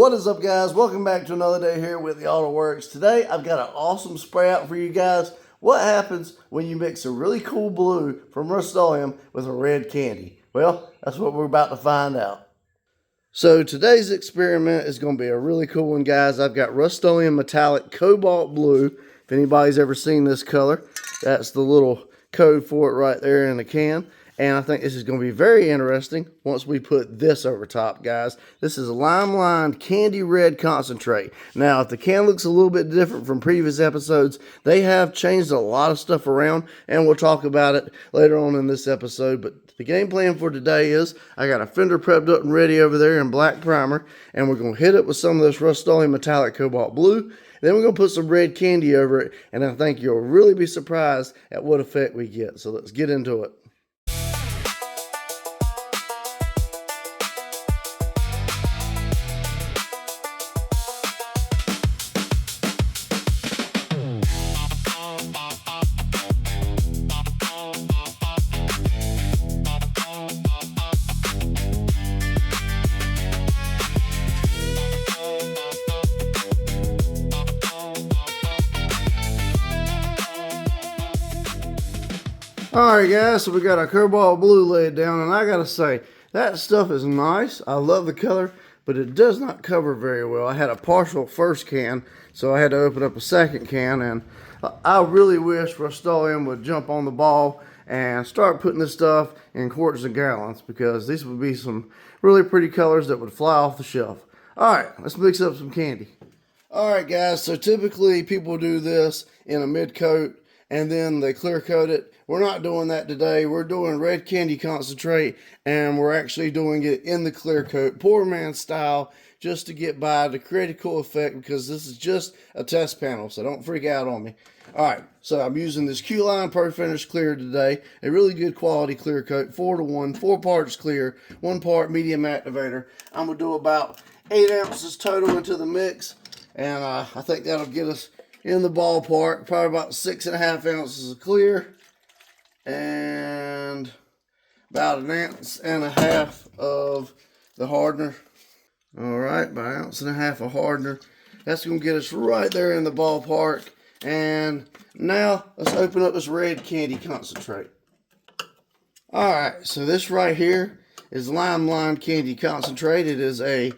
What is up, guys? Welcome back to another day here with the Auto Works. Today I've got an awesome spray out for you guys. What happens when you mix a really cool blue from Rust-Oleum with a red candy? Well, that's what we're about to find out. So today's experiment is going to be a really cool one, guys. I've got Rust-Oleum metallic Cobalt Blue. If anybody's ever seen this color, that's the little code for it right there in the can. And I think this is going to be very interesting once we put this over top, guys. This is a lime candy red concentrate. Now, if the can looks a little bit different from previous episodes, they have changed a lot of stuff around, and we'll talk about it later on in this episode. But the game plan for today is I got a fender prepped up and ready over there in black primer, and we're going to hit it with some of this Rust-Oleum metallic Cobalt Blue. Then we're going to put some red candy over it, and I think you'll really be surprised at what effect we get. So let's get into it. Alright guys, so we got our Cobalt Blue laid down, and I gotta say, that stuff is nice. I love the color, but it does not cover very well. I had a partial first can, so I had to open up a second can, and I really wish Rust-Oleum would jump on the ball and start putting this stuff in quarts and gallons, because these would be some really pretty colors that would fly off the shelf. Alright, let's mix up some candy. Alright guys, so typically people do this in a mid coat and then they clear coat it. We're not doing that today. We're doing red candy concentrate, and we're actually doing it in the clear coat, poor man style, just to get by, to create a cool effect, because this is just a test panel, so don't freak out on me. Alright, so I'm using this Q-Line Pro Finish Clear today, a really good quality clear coat, 4-to-1, 4 parts clear, 1 part medium activator. I'm going to do about 8 ounces total into the mix, and I think that'll get us in the ballpark, probably about 6.5 ounces of clear, and about 1.5 ounces of the hardener. Alright, about 1.5 ounces of hardener. That's going to get us right there in the ballpark. And now let's open up this red candy concentrate. Alright, so this right here is lime candy concentrate. It is a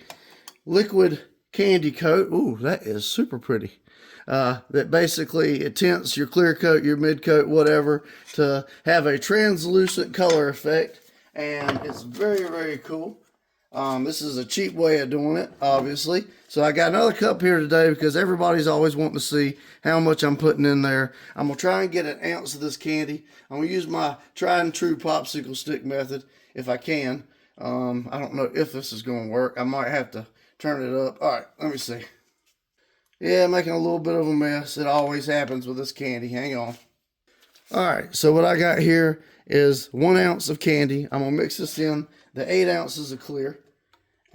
liquid candy coat. Ooh, that is super pretty. That basically it tints your clear coat, your mid coat, whatever, to have a translucent color effect, and it's very cool. This is a cheap way of doing it, obviously. So I got another cup here today because everybody's always wanting to see how much I'm putting in there. I'm gonna try and get 1 ounce of this candy. I'm gonna use my tried and true popsicle stick method if I can. I don't know if this is gonna work. I might have to turn it up. All right, let me see. Yeah, making a little bit of a mess. It always happens with this candy. Hang on. Alright, so what I got here is 1 ounce of candy. I'm going to mix this in the 8 ounces of clear.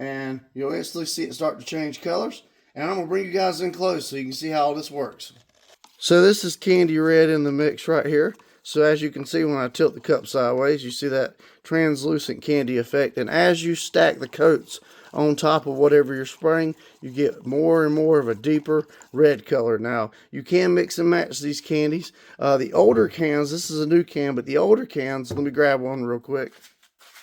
And you'll instantly see it start to change colors. And I'm going to bring you guys in close so you can see how all this works. So this is candy red in the mix right here. So as you can see, when I tilt the cup sideways, you see that translucent candy effect. And as you stack the coats on top of whatever you're spraying, you get more and more of a deeper red color. Now, you can mix and match these candies. The older cans, this is a new can, but the older cans, let me grab one real quick.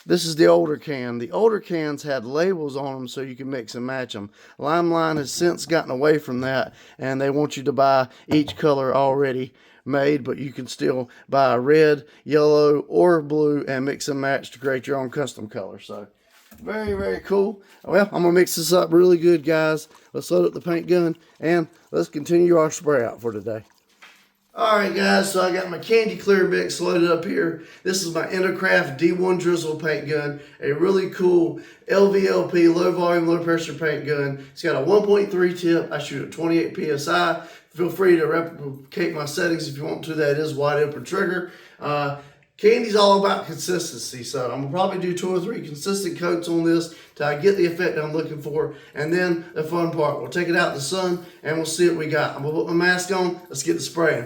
This is the older can. The older cans had labels on them so you can mix and match them. Limelight has since gotten away from that, and they want you to buy each color already made, but you can still buy red, yellow, or blue and mix and match to create your own custom color. So very cool. Well, I'm gonna mix this up really good, guys. Let's load up the paint gun and let's continue our spray out for today. Alright guys, so I got my candy clear mix loaded up here. This is my Intercraft D1 Drizzle paint gun, a really cool LVLP, low volume, low pressure paint gun. It's got a 1.3 tip. I shoot at 28 PSI. Feel free to replicate my settings if you want to. That is wide open trigger. Candy's all about consistency, so I'm gonna probably do 2 or 3 consistent coats on this till I get the effect I'm looking for. And then the fun part, we'll take it out in the sun and we'll see what we got. I'm gonna put my mask on. Let's get the spraying.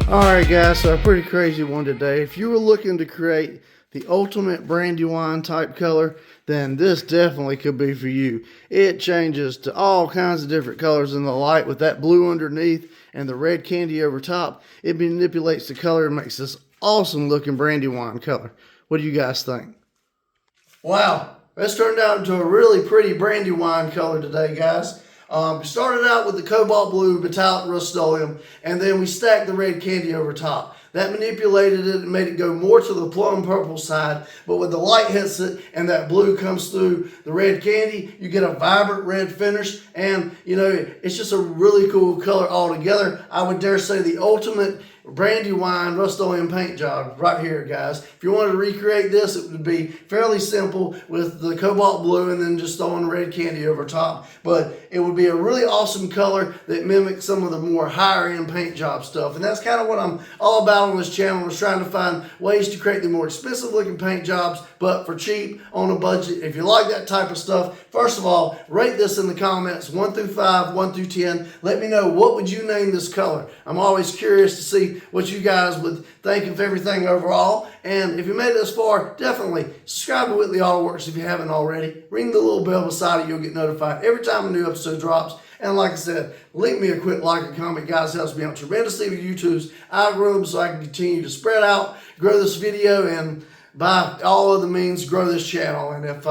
Alright guys, so a pretty crazy one today. If you were looking to create the ultimate Brandywine type color, then this definitely could be for you. It changes to all kinds of different colors in the light with that blue underneath and the red candy over top. It manipulates the color and makes this awesome looking Brandywine color. What do you guys think? Wow, this turned out into a really pretty Brandywine color today, guys. We started out with the Cobalt Blue metallic Rust-Oleum, and then we stacked the red candy over top. That manipulated it and made it go more to the plum purple side, but when the light hits it and that blue comes through the red candy, you get a vibrant red finish, and you know, it's just a really cool color altogether. I would dare say the ultimate Brandywine Rust-Oleum paint job right here, guys. If you wanted to recreate this, it would be fairly simple with the cobalt blue and then just throwing red candy over top. But it would be a really awesome color that mimics some of the more higher end paint job stuff. And that's kind of what I'm all about on this channel, is trying to find ways to create the more expensive looking paint jobs, but for cheap, on a budget. If you like that type of stuff, first of all, rate this in the comments, 1 through 5, 1 through 10. Let me know, what would you name this color? I'm always curious to see what you guys would think of everything overall. And if you made it this far, definitely subscribe to Whitley Auto Works if you haven't already. Ring the little bell beside it. You'll get notified every time a new episode drops. And like I said, leave me a quick like and comment, guys. It helps me out tremendously with YouTube's algorithm so I can continue to spread out, grow this video, and by all other means, grow this channel. And if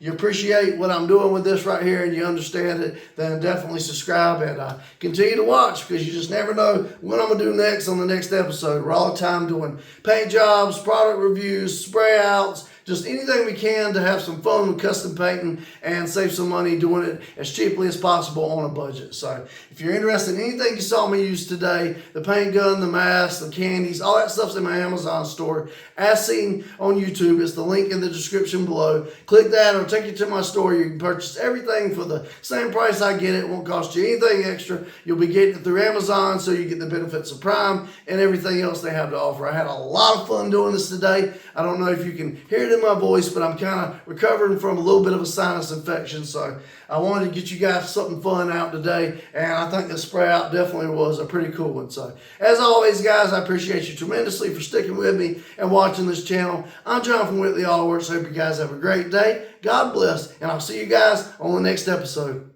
you appreciate what I'm doing with this right here and you understand it, then definitely subscribe and continue to watch, because you just never know what I'm going to do next on the next episode. We're all the time doing paint jobs, product reviews, spray outs, just anything we can to have some fun with custom painting and save some money doing it as cheaply as possible on a budget. So if you're interested in anything you saw me use today, the paint gun, the mask, the candies, all that stuff's in my Amazon store, as seen on YouTube. It's the link in the description below. Click that, it'll take you to my store. You can purchase everything for the same price I get it. It won't cost you anything extra. You'll be getting it through Amazon, so you get the benefits of Prime and everything else they have to offer. I had a lot of fun doing this today. I don't know if you can hear it in my voice, but I'm kind of recovering from a little bit of a sinus infection, so I wanted to get you guys something fun out today, and I think the spray out definitely was a pretty cool one. So as always, guys, I appreciate you tremendously for sticking with me and watching this channel. I'm John from Whitley Auto Works. Hope you guys have a great day. God bless, and I'll see you guys on the next episode.